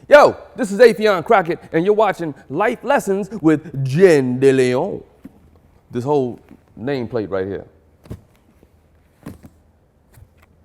Yo, this is Affion Crockett, and you're watching Life Lessons with Jen DeLeon. This whole nameplate right here.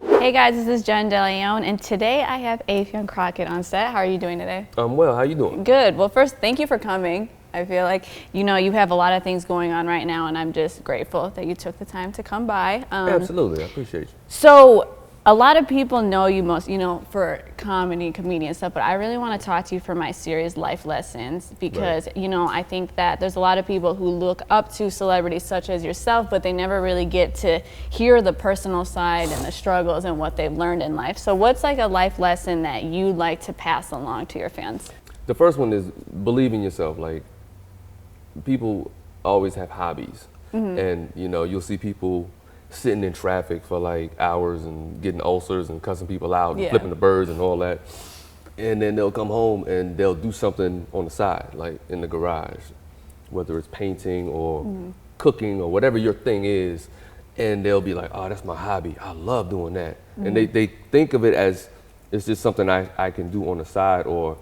Hey guys, this is Jen DeLeon, and today I have Affion Crockett on set. How are you doing today? I'm well. How you doing? Good. Well, first, thank you for coming. I feel like, you have a lot of things going on right now, and I'm just grateful that you took the time to come by. Absolutely. I appreciate you. So, a lot of people know you most, for comedian stuff, but I really want to talk to you for my series Life Lessons because, Right. I think that there's a lot of people who look up to celebrities such as yourself, but they never really get to hear the personal side and the struggles and what they've learned in life. So what's like a life lesson that you'd like to pass along to your fans? The first one is believe in yourself. Like, people always have hobbies, and you'll see people sitting in traffic for like hours and getting ulcers and cussing people out and flipping the birds and all that. And then they'll come home and they'll do something on the side, like in the garage, whether it's painting or cooking or whatever your thing is. And they'll be like, oh, that's my hobby. I love doing that. And they think of it as it's just something I can do on the side or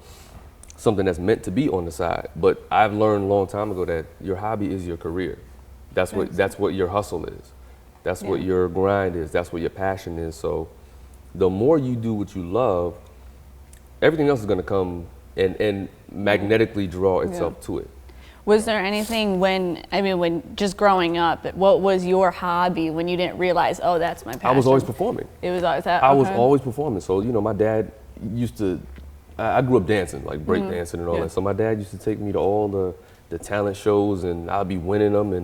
something that's meant to be on the side. But I've learned a long time ago that your hobby is your career. That's what your hustle is. That's what your grind is. That's what your passion is. So the more you do what you love, everything else is going to come and magnetically draw itself to it. Was there anything when just growing up, what was your hobby when you didn't realize, oh, that's my passion? I was always performing. It was always that? I was always performing. So, my dad used to, I grew up dancing, like break dancing and all that. So my dad used to take me to all the talent shows and I'd be winning them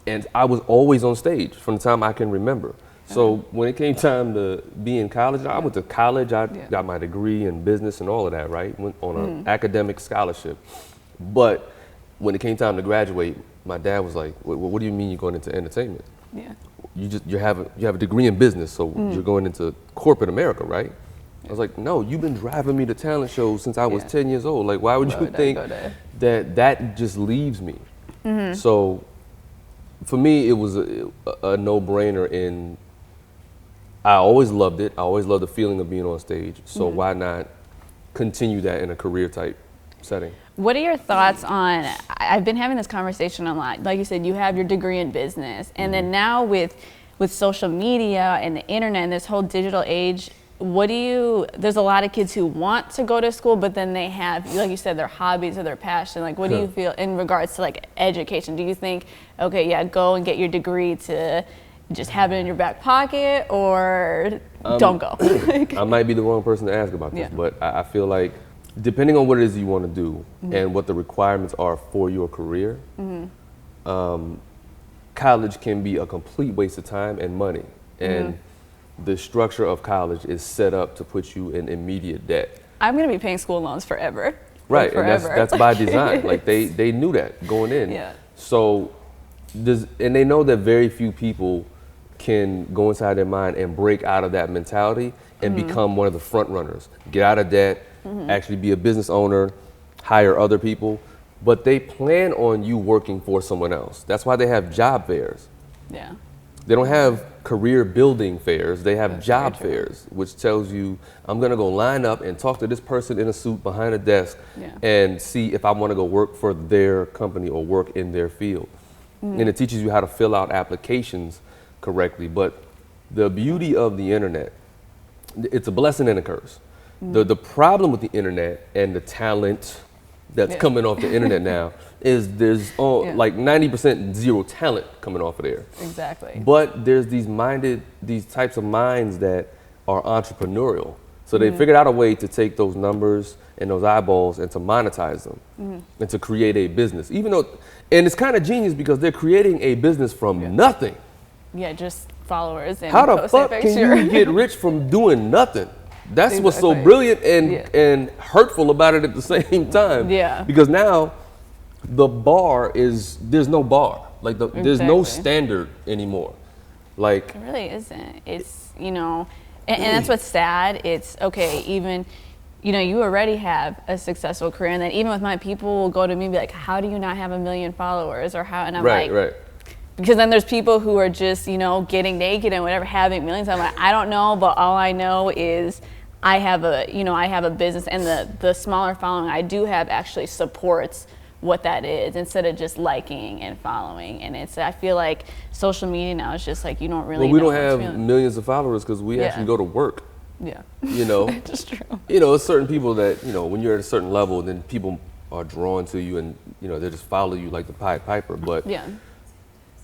and I was always on stage from the time I can remember. So when it came time to be in college, I went to college, I got my degree in business and all of that, right? Went on an academic scholarship. But when it came time to graduate, my dad was like, what do you mean you're going into entertainment? Yeah. You have a degree in business, so you're going into corporate America, right? I was like, no, you've been driving me to talent shows since I was 10 years old. Like, why would you think that just leaves me? So for me, it was a no-brainer in, I always loved it. I always loved the feeling of being on stage. So why not continue that in a career type setting? What are your thoughts on, I've been having this conversation a lot. Like you said, you have your degree in business. And then now with social media and the internet and this whole digital age, there's a lot of kids who want to go to school, but then they have, like you said, their hobbies or their passion. Like, what do you feel in regards to like education? Do you think, okay, go and get your degree to just have it in your back pocket, or don't go? I might be the wrong person to ask about this, but I feel like depending on what it is you want to do and what the requirements are for your career, college can be a complete waste of time and money. And the structure of college is set up to put you in immediate debt. I'm going to be paying school loans forever. Right, like and that's by design. Like they knew that going in. Yeah. So, and they know that very few people can go inside their mind and break out of that mentality and become one of the front runners. Get out of debt, actually be a business owner, hire other people. But they plan on you working for someone else. That's why they have job fairs. Yeah. They don't have career building fairs, they have job fairs, which tells you, I'm gonna go line up and talk to this person in a suit behind a desk and see if I wanna go work for their company or work in their field. And it teaches you how to fill out applications correctly. But the beauty of the internet, it's a blessing and a curse. The problem with the internet and the talent that's coming off the internet now is there's like 90% zero talent coming off of there. Exactly. But there's these types of minds that are entrepreneurial. So they figured out a way to take those numbers and those eyeballs and to monetize them and to create a business. And it's kind of genius because they're creating a business from nothing. Yeah, just followers and how the fuck can you get rich from doing nothing? That's what's so brilliant and hurtful about it at the same time. Yeah. Because now the bar is, there's no bar. Like there's no standard anymore. Like it really isn't. It's, and that's what's sad. It's okay, even, you already have a successful career, and then even with my people will go to me and be like, how do you not have 1 million followers? Or how, and I'm like, because then there's people who are just, getting naked and whatever, having millions. I'm like, I don't know, but all I know is I have a business, and the smaller following I do have actually supports what that is, instead of just liking and following. And I feel like social media now is just like, you don't really Well, we know don't have millions of followers because we actually go to work. Yeah. You know, That's true. You know, it's certain people that, you know, when you're at a certain level, then people are drawn to you and, you know, they just follow you like the Pied Piper. But Yeah.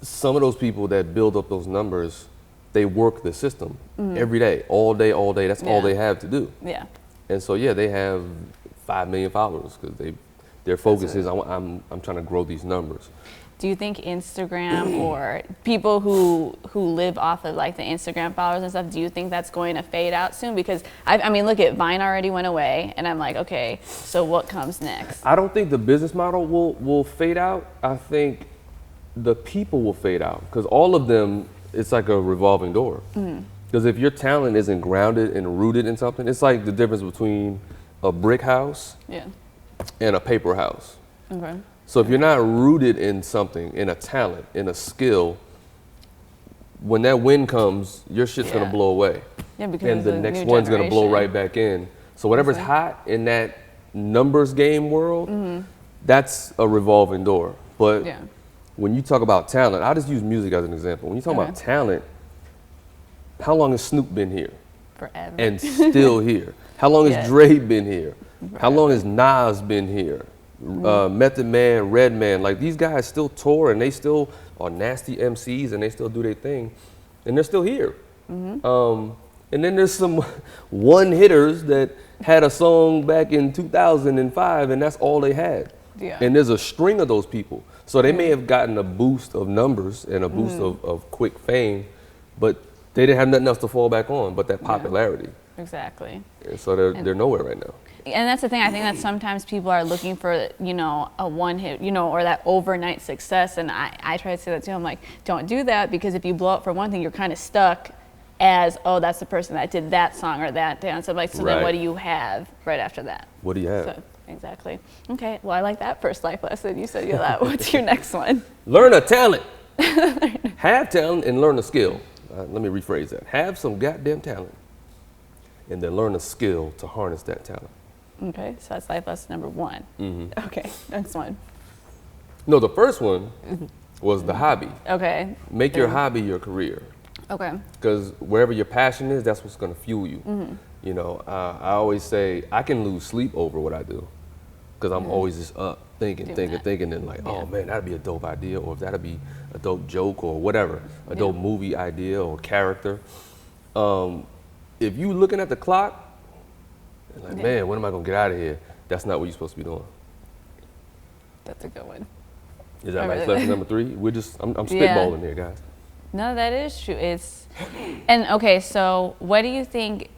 some of those people that build up those numbers, they work the system every day, all day, all day. That's all they have to do. Yeah. And so, yeah, they have 5 million followers because their focus is, I'm trying to grow these numbers. Do you think Instagram or people who live off of like the Instagram followers and stuff, do you think that's going to fade out soon? Because I mean, look at Vine already went away, and I'm like, okay, so what comes next? I don't think the business model will fade out. I think the people will fade out because all of them, it's like a revolving door. Because if your talent isn't grounded and rooted in something, it's like the difference between a brick house and a paper house. Okay. So if you're not rooted in something, in a talent, in a skill, when that wind comes, your shit's gonna blow away. Yeah, because and the next one's gonna blow right back in. So whatever's hot in that numbers game world, that's a revolving door. But when you talk about talent, I'll just use music as an example. When you talk about talent, how long has Snoop been here? Forever. And still here. How long has Dre been here? How long has Nas been here? Method Man, Redman, like these guys still tour and they still are nasty MCs and they still do their thing and they're still here. And then there's some one hitters that had a song back in 2005 and that's all they had. And there's a string of those people. So they may have gotten a boost of numbers and a boost of quick fame, but they didn't have nothing else to fall back on but that popularity. Exactly. And so they're nowhere right now. And that's the thing, I think that sometimes people are looking for, you know, a one hit, you know, or that overnight success. And I try to say that too. I'm like, don't do that, because if you blow up for one thing, you're kind of stuck as, oh, that's the person that did that song or that dance. I'm like, so then what do you have right after that? What do you have? So, exactly. Okay, well, I like that first life lesson. You said you that. What's your next one? Learn a talent. Have talent and learn a skill. Let me rephrase that. Have some goddamn talent and then learn a skill to harness that talent. Okay, so that's life lesson number 1. Okay, next one. No, the first one was the hobby. Okay. Make your hobby your career. Okay. Because wherever your passion is, that's what's going to fuel you. You know, I always say I can lose sleep over what I do because I'm always just up thinking, and like, oh man, that'd be a dope idea, or that'd be a dope joke, or whatever, a dope movie idea or character. If you looking at the clock, and like, man, when am I gonna get out of here? That's not what you're supposed to be doing. That's a good one. Is that like lesson number 3? I'm spitballing here, guys. No, that is true. And okay, so what do you think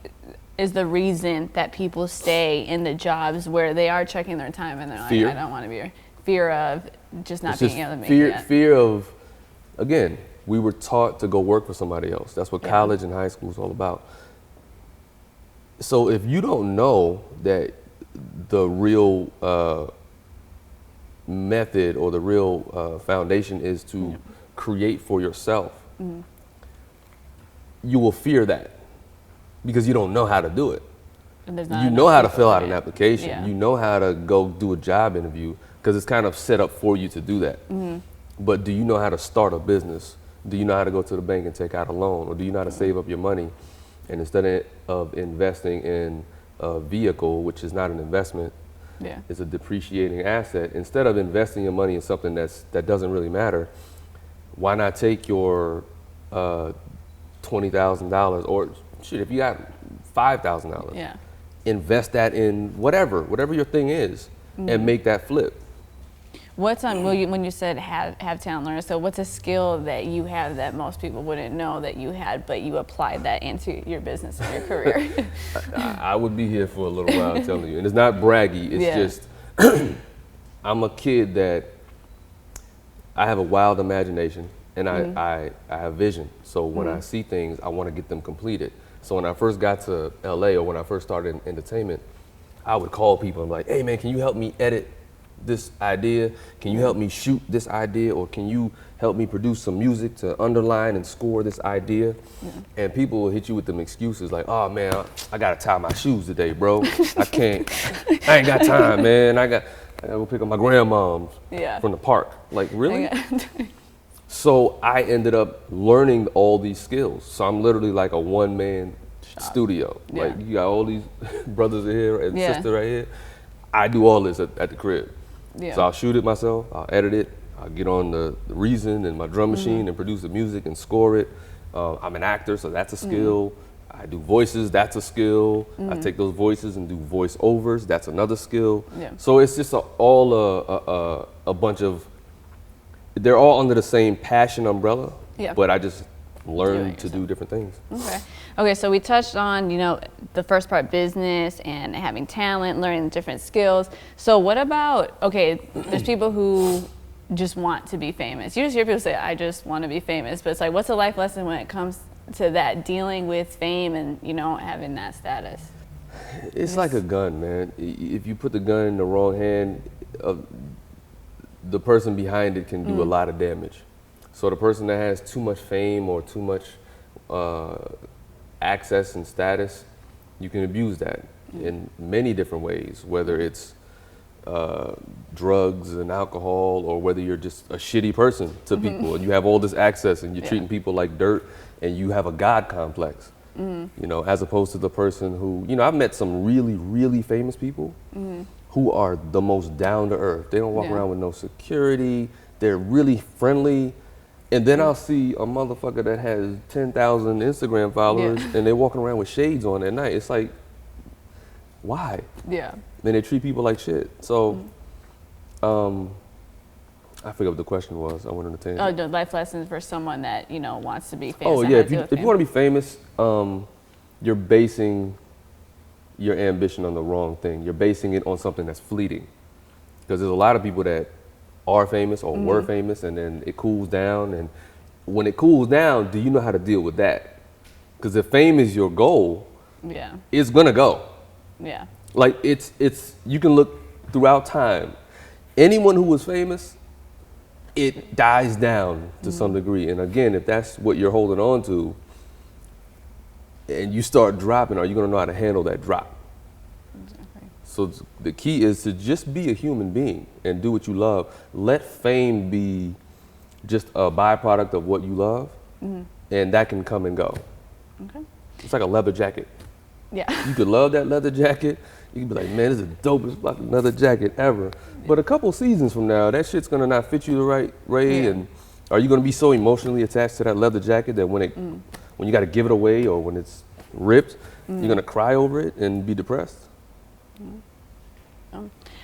is the reason that people stay in the jobs where they are checking their time and they're like, I don't want to be here? Fear of just not being able to make it. Fear of, again, we were taught to go work for somebody else. That's what college and high school is all about. So if you don't know that the real method or the real foundation is to create for yourself, you will fear that because you don't know how to do it. You know how to fill out an application. You know how to go do a job interview because it's kind of set up for you to do that. But do you know how to start a business? Do you know how to go to the bank and take out a loan? Or do you know how to save up your money? And instead of investing in a vehicle, which is not an investment, it's a depreciating asset, instead of investing your money in something that doesn't really matter, why not take your $20,000 or shit, if you got $5,000, invest that in whatever your thing is, and make that flip. What's when you said have talent learners, so what's a skill that you have that most people wouldn't know that you had, but you applied that into your business and your career? I would be here for a little while, I'm telling you. And it's not braggy, it's just, I'm a kid that, I have a wild imagination and I have vision. So when I see things, I want to get them completed. So when I first got to LA or when I first started in entertainment, I would call people and be like, hey man, can you help me edit this idea? Can you help me shoot this idea? Or can you help me produce some music to underline and score this idea? Yeah. And people will hit you with them excuses like, oh man, I gotta tie my shoes today, bro. I ain't got time, man. I gotta go pick up my grandmom's from the park. Like, really? So I ended up learning all these skills. So I'm literally like a one-man studio. Yeah. Like, you got all these brothers in here and sister right here. I do all this at the crib. Yeah. So I'll shoot it myself, I'll edit it, I'll get on the Reason and my drum machine and produce the music and score it. I'm an actor, so that's a skill. I do voices, that's a skill. I take those voices and do voiceovers, that's another skill. Yeah. So it's just all a bunch of, they're all under the same passion umbrella, but I just learn to do different things. Okay, so we touched on, the first part, business and having talent, learning different skills. So what about, there's people who just want to be famous. You just hear people say, I just want to be famous, but it's like, what's a life lesson when it comes to that, dealing with fame and, having that status? It's like a gun, man. If you put the gun in the wrong hand, the person behind it can do a lot of damage. So the person that has too much fame or too much access and status, you can abuse that in many different ways, whether it's drugs and alcohol, or whether you're just a shitty person to people and you have all this access and you're treating people like dirt and you have a God complex, as opposed to the person who, I've met some really, really famous people who are the most down to earth. They don't walk around with no security. They're really friendly. And then I'll see a motherfucker that has 10,000 Instagram followers and they're walking around with shades on at night. It's like, why? Yeah. And they treat people like shit. So, I forget what the question was. I went on a tangent. Oh, the life lessons for someone that, wants to be famous. Oh, yeah. If you want to be famous, you're basing your ambition on the wrong thing. You're basing it on something that's fleeting. Because there's a lot of people that are famous or were famous, and then it cools down. And when it cools down, do you know how to deal with that? Because if fame is your goal, it's gonna go. Yeah. Like it's you can look throughout time. Anyone who was famous, it dies down to some degree. And again, if that's what you're holding on to, and you start dropping, are you gonna know how to handle that drop? Exactly. So the key is to just be a human being and do what you love. Let fame be just a byproduct of what you love, and that can come and go. Okay. It's like a leather jacket. Yeah. You could love that leather jacket. You could be like, man, this is the dopest fucking leather jacket ever. Yeah. But a couple seasons from now, that shit's gonna not fit you the right way. And are you gonna be so emotionally attached to that leather jacket that when you gotta give it away or when it's ripped, you're gonna cry over it and be depressed?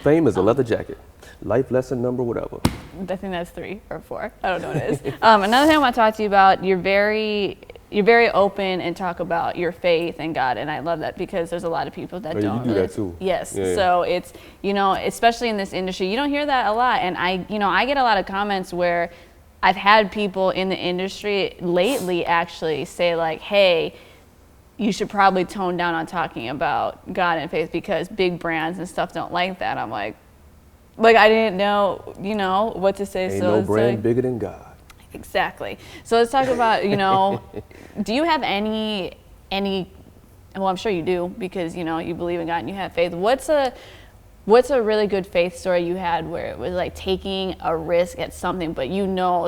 Fame is a leather jacket. Life lesson number whatever. I think that's 3 or 4. I don't know what it is. Another thing I want to talk to you about, you're very open and talk about your faith and God, and I love that because there's a lot of people that don't. You do that too. Yes. Yeah. So it's, especially in this industry, you don't hear that a lot. And I get a lot of comments where I've had people in the industry lately actually say like, hey, you should probably tone down on talking about God and faith because big brands and stuff don't like that. I'm like I didn't know, what to say. Ain't no brand bigger than God. Exactly. So let's talk about, do you have any, well, I'm sure you do because, you believe in God and you have faith. What's a really good faith story you had where it was like taking a risk at something, but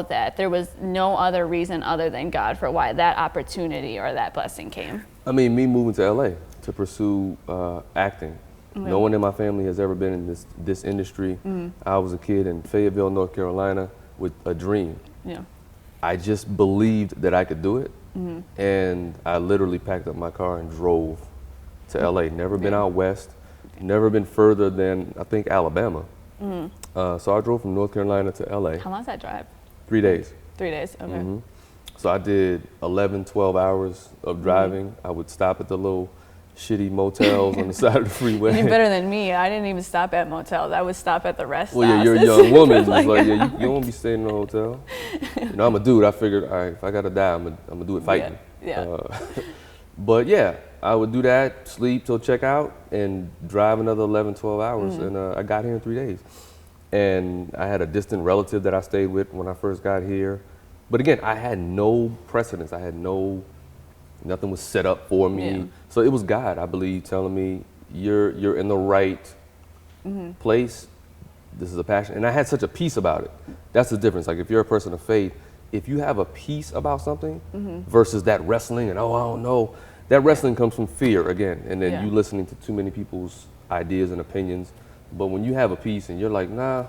that there was no other reason other than God for why that opportunity or that blessing came? I mean, me moving to LA to pursue acting. Okay. No one in my family has ever been in this industry. I was a kid in Fayetteville, North Carolina with a dream. Yeah. I just believed that I could do it. And I literally packed up my car and drove to LA. Never been out west, never been further than, I think, Alabama. So I drove from North Carolina to LA. How long's that drive? 3 days. 3 days, okay. So I did 11, 12 hours of driving. I would stop at the little shitty motels on the side of the freeway. You're better than me. I didn't even stop at motels. I would stop at the rest Well, yeah, you're a young woman. It's like, yeah, you won't be staying in a hotel. I'm a dude. I figured, all right, if I got to die, I'm going to do it fighting. Yeah. But yeah, I would do that, sleep till check out, and drive another 11, 12 hours. And I got here in 3 days. and I had a distant relative that I stayed with when I first got here. But again, I had no precedence. I had nothing was set up for me. Yeah. So it was God, I believe, telling me you're in the right place. This is a passion. And I had such a peace about it. That's the difference. Like if you're a person of faith, if you have a peace about something versus that wrestling and, oh, I don't know, that wrestling comes from fear again. And then you listening to too many people's ideas and opinions. But when you have a peace and you're like, nah,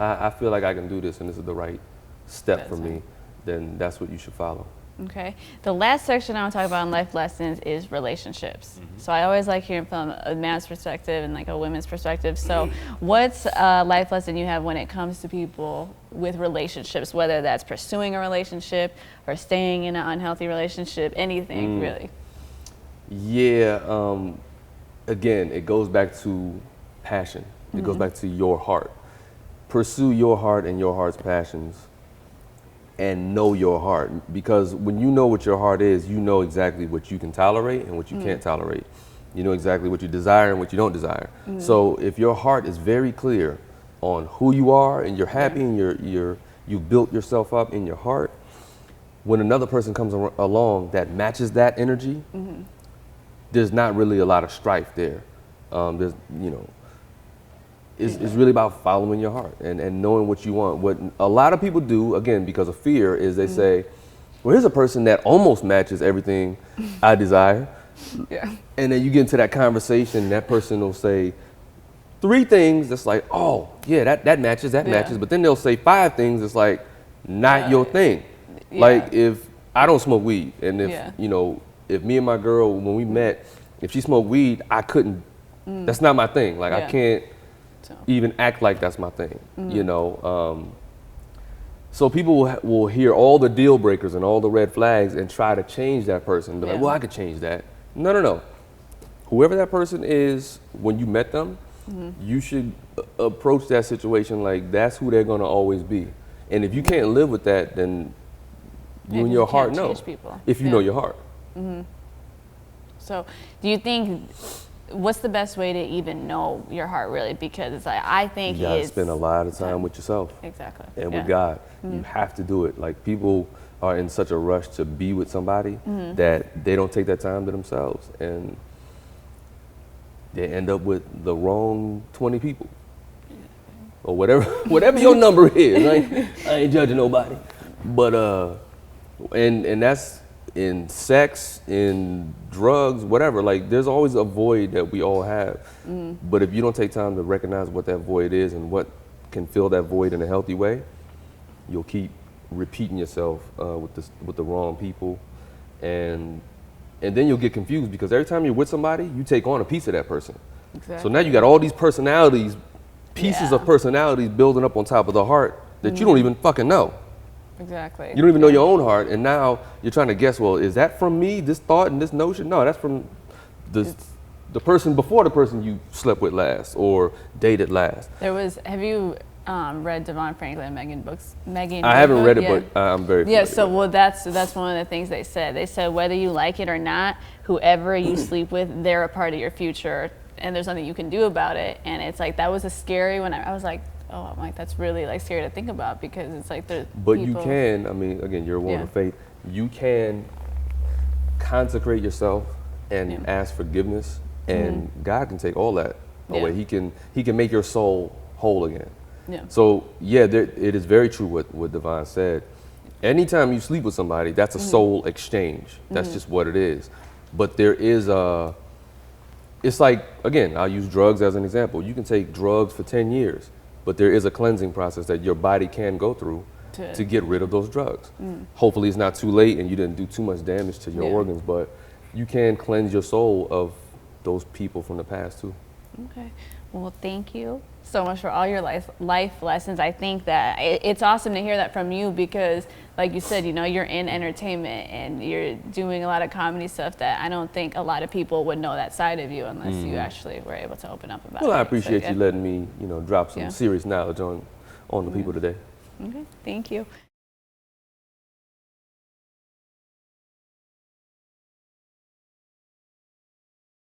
I feel like I can do this and this is the right step for me, then that's what you should follow. Okay. The last section I want to talk about in life lessons is relationships. So I always like hearing from a man's perspective and like a women's perspective. So what's a life lesson you have when it comes to people with relationships, whether that's pursuing a relationship or staying in an unhealthy relationship, anything really? Yeah. Again, it goes back to passion. It goes back to your heart. Pursue your heart and your heart's passions. And know your heart, because when you know what your heart is, you know exactly what you can tolerate and what you can't tolerate. You know exactly what you desire and what you don't desire. So if your heart is very clear on who you are and you're happy and you built yourself up in your heart, when another person comes along that matches that energy, there's not really a lot of strife there. There's, It's really about following your heart and knowing what you want. What a lot of people do, again, because of fear, is they say, well, here's a person that almost matches everything I desire. Yeah. And then you get into that conversation, and that person will say 3 things that's like, oh, yeah, that matches, matches. But then they'll say 5 things that's like, not your thing. Yeah. Like if I don't smoke weed, and if me and my girl, when we met, if she smoked weed, I couldn't, that's not my thing. Like I can't even act like that's my thing, So people will hear all the deal breakers and all the red flags and try to change that person. Be like, well, I could change that. No. Whoever that person is, when you met them, you should approach that situation like that's who they're going to always be. And if you can't live with that, then you and your heart know. If you know your heart. So do you think, what's the best way to even know your heart really? Because it's like, I think you gotta spend a lot of time with yourself. Exactly. And with God. You have to do it. Like people are in such a rush to be with somebody that they don't take that time to themselves, and they end up with the wrong 20 people or whatever your number is. Right? I ain't judging nobody, but and that's in sex, in drugs, whatever. Like there's always a void that we all have, but if you don't take time to recognize what that void is and what can fill that void in a healthy way, you'll keep repeating yourself with the wrong people, and then you'll get confused because every time you're with somebody, you take on a piece of that person. Exactly. So now you got all these personalities, pieces of personalities building up on top of the heart that you don't even fucking know. Exactly. You don't even know your own heart, and now you're trying to guess, well, is that from me, this thought and this notion? No, that's from the person before the person you slept with last or dated last. Have you read Devon Franklin and Megan books? I haven't read it, but I'm very familiar. Yeah, so well, that's one of the things they said. They said whether you like it or not, whoever you sleep with, they're a part of your future, and there's nothing you can do about it. And it's like, that was a scary when I was like, oh, I'm like, that's really like scary to think about, because it's like But you can, I mean, again, you're a woman of faith. You can consecrate yourself and ask forgiveness, and God can take all that away. He can make your soul whole again. Yeah. So it is very true what Devon said. Anytime you sleep with somebody, that's a soul exchange. That's just what it is. But there is it's like, again, I'll use drugs as an example. You can take drugs for 10 years, but there is a cleansing process that your body can go through to get rid of those drugs. Hopefully it's not too late and you didn't do too much damage to your organs, but you can cleanse your soul of those people from the past too. Okay. Well, thank you so much for all your life lessons. I think that it's awesome to hear that from you, because like you said, you're in entertainment and you're doing a lot of comedy stuff that I don't think a lot of people would know that side of you unless you actually were able to open up about it. Well, I appreciate you letting me, drop some serious knowledge on the people today. Okay, thank you.